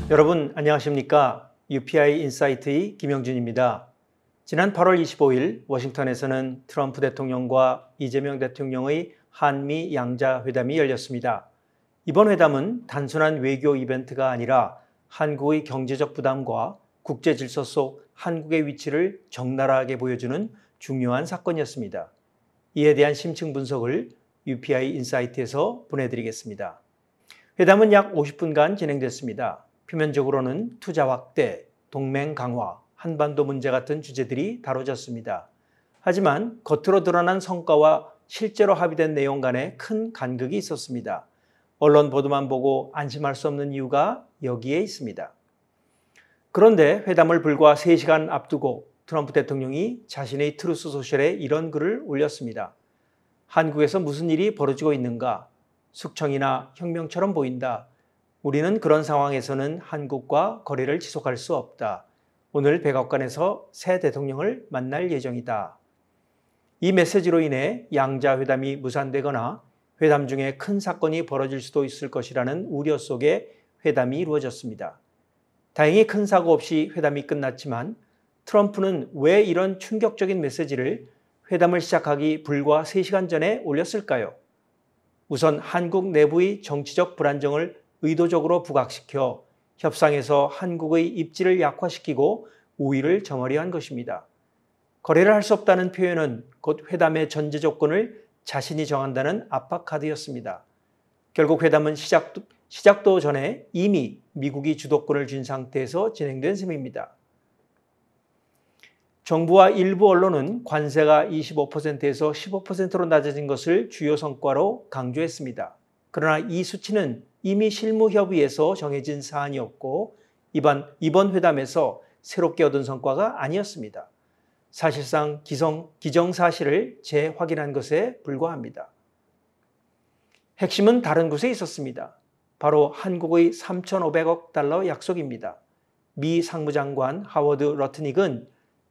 여러분 안녕하십니까? UPI 인사이트의 김영준입니다. 지난 8월 25일 워싱턴에서는 트럼프 대통령과 이재명 대통령의 한미 양자회담이 열렸습니다. 이번 회담은 단순한 외교 이벤트가 아니라 한국의 경제적 부담과 국제 질서 속 한국의 위치를 적나라하게 보여주는 중요한 사건이었습니다. 이에 대한 심층 분석을 UPI 인사이트에서 보내드리겠습니다. 회담은 약 50분간 진행됐습니다. 표면적으로는 투자 확대, 동맹 강화, 한반도 문제 같은 주제들이 다뤄졌습니다. 하지만 겉으로 드러난 성과와 실제로 합의된 내용 간에 큰 간극이 있었습니다. 언론 보도만 보고 안심할 수 없는 이유가 여기에 있습니다. 그런데 회담을 불과 3시간 앞두고 트럼프 대통령이 자신의 트루스 소셜에 이런 글을 올렸습니다. 한국에서 무슨 일이 벌어지고 있는가? 숙청이나 혁명처럼 보인다. 우리는 그런 상황에서는 한국과 거래를 지속할 수 없다. 오늘 백악관에서 새 대통령을 만날 예정이다. 이 메시지로 인해 양자회담이 무산되거나 회담 중에 큰 사건이 벌어질 수도 있을 것이라는 우려 속에 회담이 이루어졌습니다. 다행히 큰 사고 없이 회담이 끝났지만 트럼프는 왜 이런 충격적인 메시지를 회담을 시작하기 불과 3시간 전에 올렸을까요? 우선 한국 내부의 정치적 불안정을 의도적으로 부각시켜 협상에서 한국의 입지를 약화시키고 우위를 점하려 한 것입니다. 거래를 할 수 없다는 표현은 곧 회담의 전제 조건을 자신이 정한다는 압박 카드였습니다. 결국 회담은 시작도 전에 이미 미국이 주도권을 쥔 상태에서 진행된 셈입니다. 정부와 일부 언론은 관세가 25%에서 15%로 낮아진 것을 주요 성과로 강조했습니다. 그러나 이 수치는 이미 실무협의에서 정해진 사안이었고 이번 회담에서 새롭게 얻은 성과가 아니었습니다. 사실상 기정사실을 재확인한 것에 불과합니다. 핵심은 다른 곳에 있었습니다. 바로 한국의 3,500억 달러 약속입니다. 미 상무장관 하워드 러트닉은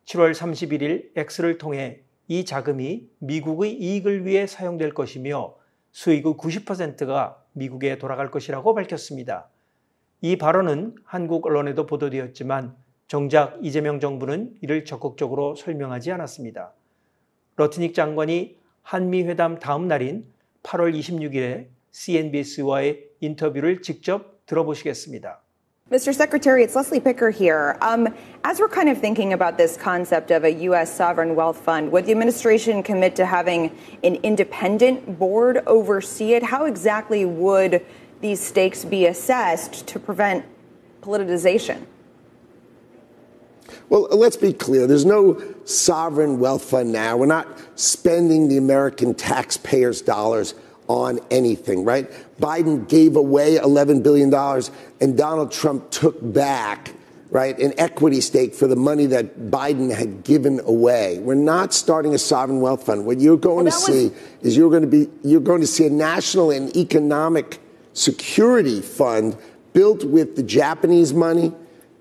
7월 31일 X를 통해 이 자금이 미국의 이익을 위해 사용될 것이며 수익의 90%가 미국에 돌아갈 것이라고 밝혔습니다. 이 발언은 한국 언론에도 보도되었지만 정작 이재명 정부는 이를 적극적으로 설명하지 않았습니다. 러트닉 장관이 한미회담 다음 날인 8월 26일에 CNBC와의 인터뷰를 직접 들어보시겠습니다. Mr. Secretary, it's Leslie Picker here. As we're kind of thinking about this concept of a U.S. sovereign wealth fund, would the administration commit to having an independent board oversee it? How exactly would these stakes be assessed to prevent politicization? Well, let's be clear. There's no sovereign wealth fund now. We're not spending the American taxpayers' dollars on anything, right? Biden gave away $11 billion and Donald Trump took back, right, an equity stake for the money that Biden had given away. We're not starting a sovereign wealth fund. What you're going to see is you're going to see a national and economic security fund built with the Japanese money,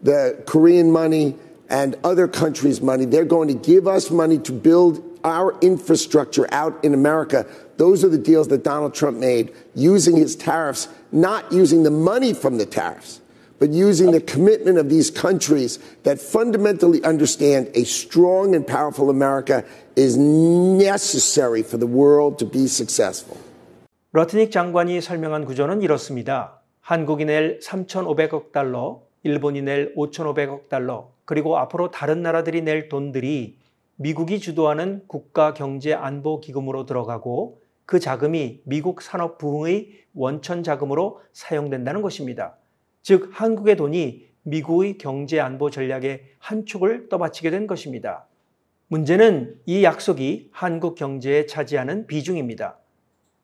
the Korean money, and other countries' money. They're going to give us money to build our infrastructure out in America. Those are the deals that Donald Trump made using his tariffs, not using the money from the tariffs, but using the commitment of these countries that fundamentally understand a strong and powerful America is necessary for the world to be successful. 러트닉 장관이 설명한 구조는 이렇습니다. 한국이 낼 3,500억 달러, 일본이 낼 5,500억 달러, 그리고 앞으로 다른 나라들이 낼 돈들이 미국이 주도하는 국가경제안보기금으로 들어가고 그 자금이 미국 산업 부흥의 원천 자금으로 사용된다는 것입니다. 즉 한국의 돈이 미국의 경제안보 전략의 한 축을 떠받치게 된 것입니다. 문제는 이 약속이 한국 경제에 차지하는 비중입니다.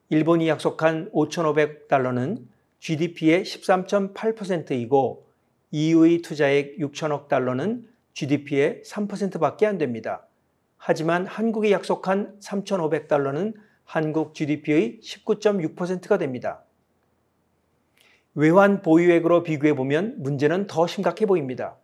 일본이 약속한 5,500억 달러는 GDP의 13.8%이고 EU의 투자액 6천억 달러는 GDP의 3%밖에 안 됩니다. 하지만 한국이 약속한 3,500달러는 한국 GDP의 19.6%가 됩니다. 외환 보유액으로 비교해보면 문제는 더 심각해 보입니다.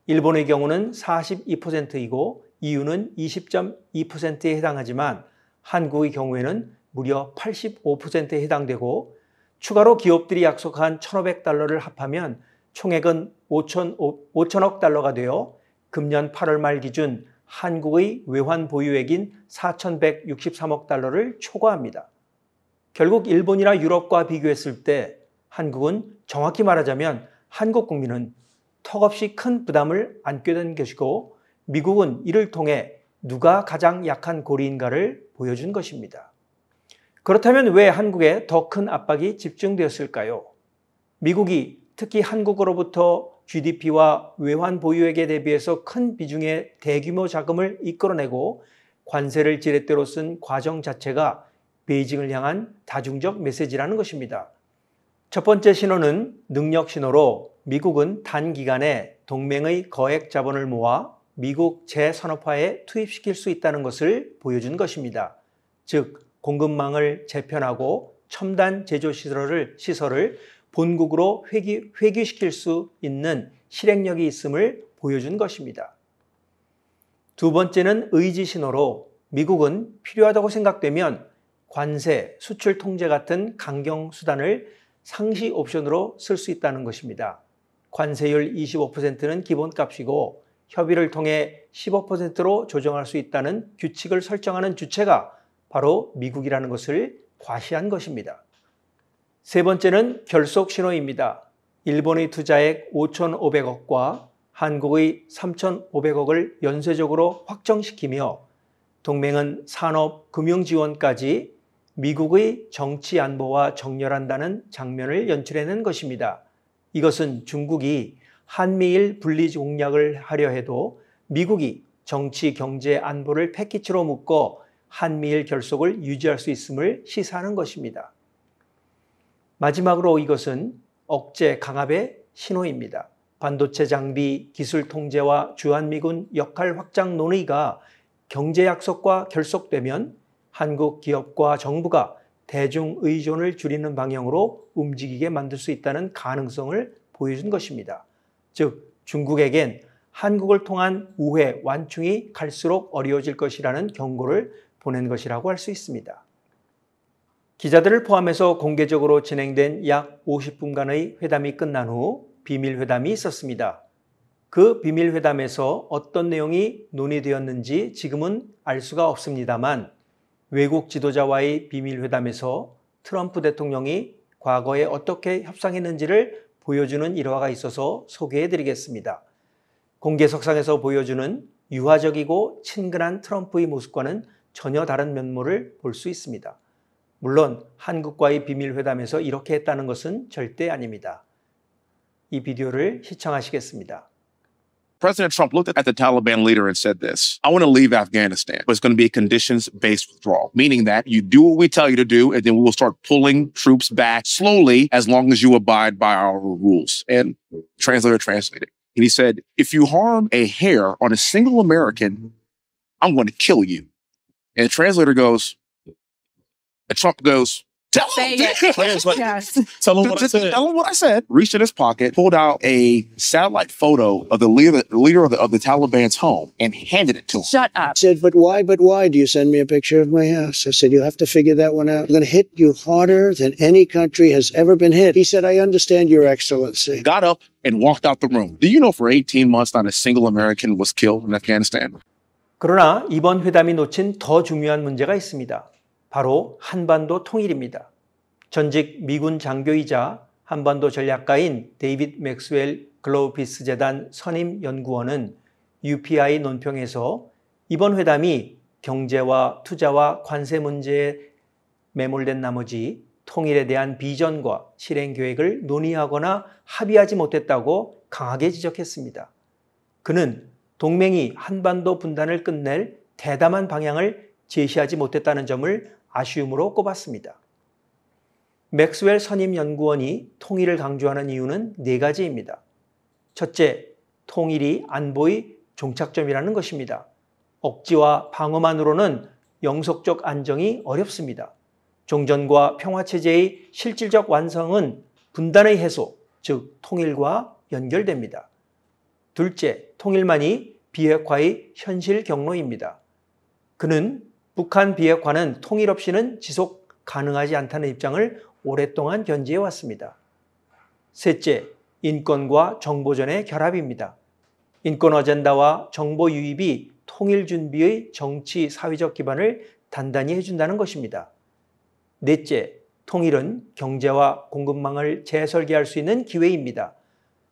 일본의 경우는 42%이고 EU는 20.2%에 해당하지만 한국의 경우에는 무려 85%에 해당되고 추가로 기업들이 약속한 1,500달러를 합하면 총액은 5천억 달러가 되어 금년 8월 말 기준 한국의 외환 보유액인 4,163억 달러를 초과합니다. 결국 일본이나 유럽과 비교했을 때 한국은 정확히 말하자면 한국 국민은 턱없이 큰 부담을 안게 된 것이고 미국은 이를 통해 누가 가장 약한 고리인가를 보여준 것입니다. 그렇다면 왜 한국에 더 큰 압박이 집중되었을까요? 미국이 특히 한국으로부터 GDP와 외환 보유액에 대비해서 큰 비중의 대규모 자금을 이끌어내고 관세를 지렛대로 쓴 과정 자체가 베이징을 향한 다중적 메시지라는 것입니다. 첫 번째 신호는 능력 신호로 미국은 단기간에 동맹의 거액 자본을 모아 미국 재산업화에 투입시킬 수 있다는 것을 보여준 것입니다. 즉, 공급망을 재편하고 첨단 제조시설을 본국으로 회귀시킬 수 있는 실행력이 있음을 보여준 것입니다. 두 번째는 의지 신호로 미국은 필요하다고 생각되면 관세, 수출 통제 같은 강경 수단을 상시 옵션으로 쓸 수 있다는 것입니다. 관세율 25%는 기본값이고 협의를 통해 15%로 조정할 수 있다는 규칙을 설정하는 주체가 바로 미국이라는 것을 과시한 것입니다. 세 번째는 결속 신호입니다. 일본의 투자액 5,500억과 한국의 3,500억을 연쇄적으로 확정시키며 동맹은 산업, 금융 지원까지 미국의 정치 안보와 정렬한다는 장면을 연출해낸 것입니다. 이것은 중국이 한미일 분리 공략을 하려 해도 미국이 정치, 경제, 안보를 패키지로 묶어 한미일 결속을 유지할 수 있음을 시사하는 것입니다. 마지막으로 이것은 억제 강압의 신호입니다. 반도체 장비, 기술 통제와 주한미군 역할 확장 논의가 경제 약속과 결속되면 한국 기업과 정부가 대중 의존을 줄이는 방향으로 움직이게 만들 수 있다는 가능성을 보여준 것입니다. 즉, 중국에겐 한국을 통한 우회, 완충이 갈수록 어려워질 것이라는 경고를 보낸 것이라고 할 수 있습니다. 기자들을 포함해서 공개적으로 진행된 약 50분간의 회담이 끝난 후 비밀회담이 있었습니다. 그 비밀회담에서 어떤 내용이 논의되었는지 지금은 알 수가 없습니다만 외국 지도자와의 비밀회담에서 트럼프 대통령이 과거에 어떻게 협상했는지를 보여주는 일화가 있어서 소개해드리겠습니다. 공개석상에서 보여주는 유화적이고 친근한 트럼프의 모습과는 전혀 다른 면모를 볼 수 있습니다. 물론 한국과의 비밀회담에서 이렇게 했다는 것은 절대 아닙니다. 이 비디오를 시청하시겠습니다. President Trump looked at the Taliban leader and said this: I want to leave Afghanistan, but it's going to be a conditions-based withdrawal, meaning that you do what we tell you to do, and then we will start pulling troops back slowly as long as you abide by our rules. And the translator translated. And he said, if you harm a hair on a single American, I'm going to kill you. And the translator goes, and Trump goes, tell him. Yes. Tell him what I said. Tell him what I said. Reached in his pocket, pulled out a satellite photo of the leader of the Taliban's home and handed it to him. Shut up. I said, but why do you send me a picture of my house? I said, you'll have to figure that one out. I'm going to hit you harder than any country has ever been hit. He said, I understand, Your Excellency. Got up and walked out the room. Do you know for 18 months not a single American was killed in Afghanistan? 그러나 이번 회담이 놓친 더 중요한 문제가 있습니다. 바로 한반도 통일입니다. 전직 미군 장교이자 한반도 전략가인 데이빗 맥스웰 글로우피스 재단 선임 연구원은 UPI 논평에서 이번 회담이 경제와 투자와 관세 문제에 매몰된 나머지 통일에 대한 비전과 실행 계획을 논의하거나 합의하지 못했다고 강하게 지적했습니다. 그는 동맹이 한반도 분단을 끝낼 대담한 방향을 제시하지 못했다는 점을 아쉬움으로 꼽았습니다. 맥스웰 선임 연구원이 통일을 강조하는 이유는 4가지입니다. 첫째, 통일이 안보의 종착점이라는 것입니다. 억지와 방어만으로는 영속적 안정이 어렵습니다. 종전과 평화체제의 실질적 완성은 분단의 해소, 즉 통일과 연결됩니다. 둘째, 통일만이 비핵화의 현실 경로입니다. 그는 북한 비핵화는 통일 없이는 지속 가능하지 않다는 입장을 오랫동안 견지해 왔습니다. 셋째, 인권과 정보전의 결합입니다. 인권 어젠다와 정보 유입이 통일 준비의 정치 사회적 기반을 단단히 해준다는 것입니다. 넷째, 통일은 경제와 공급망을 재설계할 수 있는 기회입니다.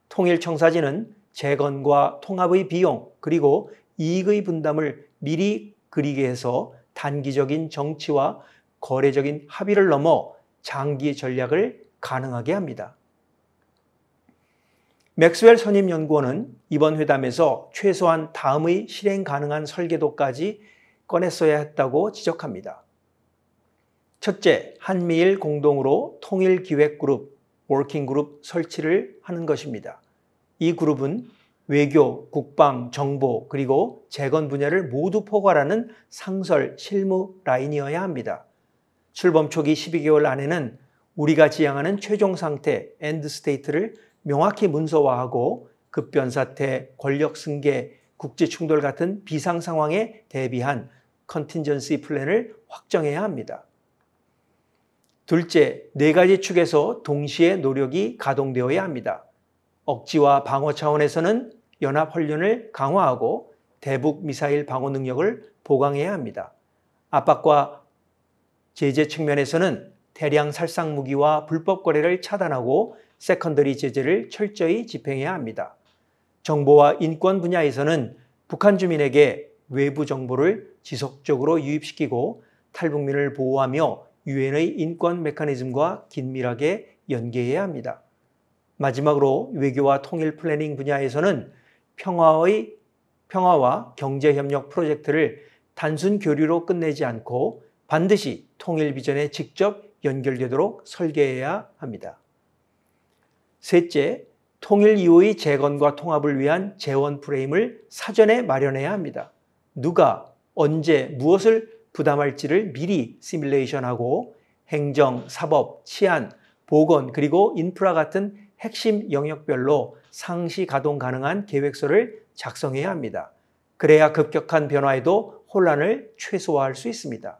통일청사진은 재건과 통합의 비용 그리고 이익의 분담을 미리 그리게 해서 단기적인 정치와 거래적인 합의를 넘어 장기 전략을 가능하게 합니다. 맥스웰 선임연구원은 이번 회담에서 최소한 다음의 실행 가능한 설계도까지 꺼냈어야 했다고 지적합니다. 첫째, 한미일 공동으로 통일기획그룹, 워킹그룹 설치를 하는 것입니다. 이 그룹은 외교, 국방, 정보, 그리고 재건 분야를 모두 포괄하는 상설 실무 라인이어야 합니다. 출범 초기 12개월 안에는 우리가 지향하는 최종 상태, 엔드 스테이트를 명확히 문서화하고 급변 사태, 권력 승계, 국제 충돌 같은 비상 상황에 대비한 컨틴전시 플랜을 확정해야 합니다. 둘째, 네 가지 축에서 동시에 노력이 가동되어야 합니다. 억지와 방어 차원에서는 연합훈련을 강화하고 대북 미사일 방어 능력을 보강해야 합니다. 압박과 제재 측면에서는 대량 살상 무기와 불법 거래를 차단하고 세컨더리 제재를 철저히 집행해야 합니다. 정보와 인권 분야에서는 북한 주민에게 외부 정보를 지속적으로 유입시키고 탈북민을 보호하며 유엔의 인권 메커니즘과 긴밀하게 연계해야 합니다. 마지막으로 외교와 통일 플래닝 분야에서는 평화와 경제협력 프로젝트를 단순 교류로 끝내지 않고 반드시 통일 비전에 직접 연결되도록 설계해야 합니다. 셋째, 통일 이후의 재건과 통합을 위한 재원 프레임을 사전에 마련해야 합니다. 누가, 언제, 무엇을 부담할지를 미리 시뮬레이션하고 행정, 사법, 치안, 보건 그리고 인프라 같은 핵심 영역별로 상시 가동 가능한 계획서를 작성해야 합니다. 그래야 급격한 변화에도 혼란을 최소화할 수 있습니다.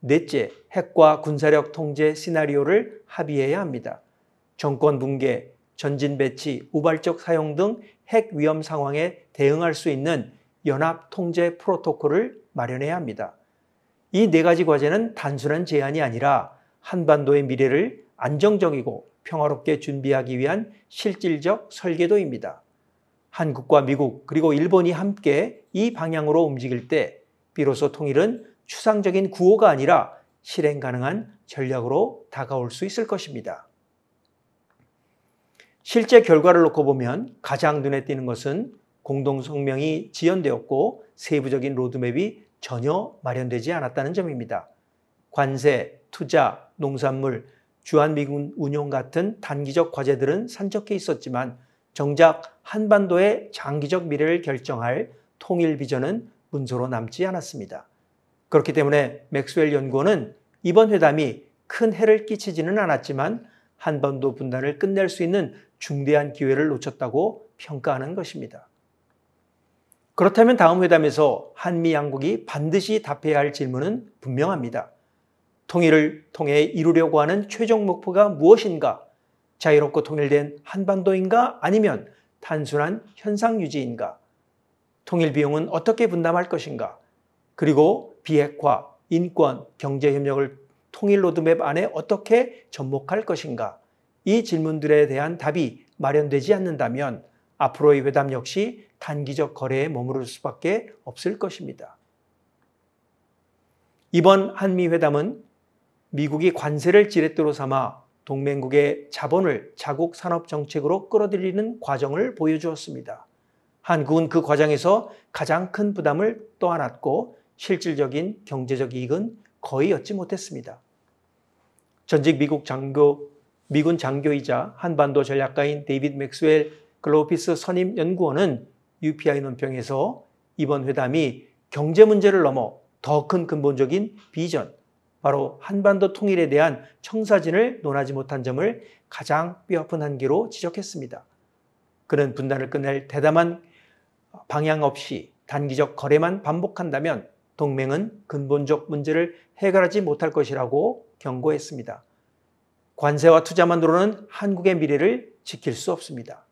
넷째, 핵과 군사력 통제 시나리오를 합의해야 합니다. 정권 붕괴, 전진 배치, 우발적 사용 등 핵 위험 상황에 대응할 수 있는 연합 통제 프로토콜을 마련해야 합니다. 이 네 가지 과제는 단순한 제안이 아니라 한반도의 미래를 안정적이고 평화롭게 준비하기 위한 실질적 설계도입니다. 한국과 미국 그리고 일본이 함께 이 방향으로 움직일 때 비로소 통일은 추상적인 구호가 아니라 실행 가능한 전략으로 다가올 수 있을 것입니다. 실제 결과를 놓고 보면 가장 눈에 띄는 것은 공동성명이 지연되었고 세부적인 로드맵이 전혀 마련되지 않았다는 점입니다. 관세, 투자, 농산물, 주한미군 운용 같은 단기적 과제들은 산적해 있었지만 정작 한반도의 장기적 미래를 결정할 통일 비전은 문서로 남지 않았습니다. 그렇기 때문에 맥스웰 연구원은 이번 회담이 큰 해를 끼치지는 않았지만 한반도 분단을 끝낼 수 있는 중대한 기회를 놓쳤다고 평가하는 것입니다. 그렇다면 다음 회담에서 한미 양국이 반드시 답해야 할 질문은 분명합니다. 통일을 통해 이루려고 하는 최종 목표가 무엇인가? 자유롭고 통일된 한반도인가? 아니면 단순한 현상 유지인가? 통일 비용은 어떻게 분담할 것인가? 그리고 비핵화, 인권, 경제협력을 통일 로드맵 안에 어떻게 접목할 것인가? 이 질문들에 대한 답이 마련되지 않는다면 앞으로의 회담 역시 단기적 거래에 머무를 수밖에 없을 것입니다. 이번 한미회담은 미국이 관세를 지렛대로 삼아 동맹국의 자본을 자국 산업 정책으로 끌어들이는 과정을 보여주었습니다. 한국은 그 과정에서 가장 큰 부담을 떠안았고 실질적인 경제적 이익은 거의 얻지 못했습니다. 전직 미군 장교이자 한반도 전략가인 데이비드 맥스웰 글로우피스 선임 연구원은 UPI 논평에서 이번 회담이 경제 문제를 넘어 더 큰 근본적인 비전, 바로 한반도 통일에 대한 청사진을 논하지 못한 점을 가장 뼈아픈 한계로 지적했습니다. 그는 분단을 끝낼 대담한 방향 없이 단기적 거래만 반복한다면 동맹은 근본적 문제를 해결하지 못할 것이라고 경고했습니다. 관세와 투자만으로는 한국의 미래를 지킬 수 없습니다.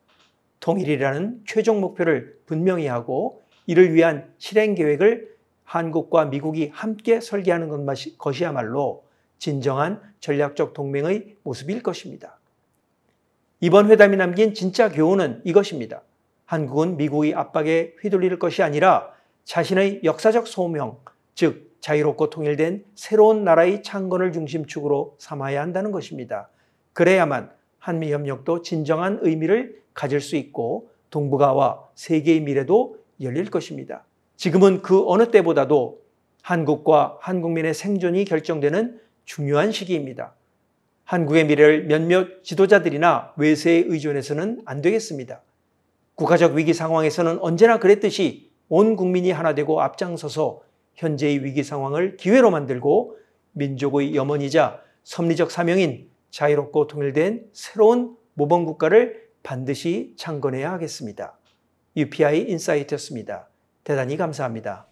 통일이라는 최종 목표를 분명히 하고 이를 위한 실행 계획을 한국과 미국이 함께 설계하는 것이야말로 진정한 전략적 동맹의 모습일 것입니다. 이번 회담이 남긴 진짜 교훈은 이것입니다. 한국은 미국의 압박에 휘둘릴 것이 아니라 자신의 역사적 소명, 즉 자유롭고 통일된 새로운 나라의 창건을 중심축으로 삼아야 한다는 것입니다. 그래야만 한미협력도 진정한 의미를 가질 수 있고 동북아와 세계의 미래도 열릴 것입니다. 지금은 그 어느 때보다도 한국과 한국민의 생존이 결정되는 중요한 시기입니다. 한국의 미래를 몇몇 지도자들이나 외세에 의존해서는 안 되겠습니다. 국가적 위기 상황에서는 언제나 그랬듯이 온 국민이 하나 되고 앞장서서 현재의 위기 상황을 기회로 만들고 민족의 염원이자 섭리적 사명인 자유롭고 통일된 새로운 모범국가를 반드시 창건해야 하겠습니다. UPI 인사이트였습니다. 대단히 감사합니다.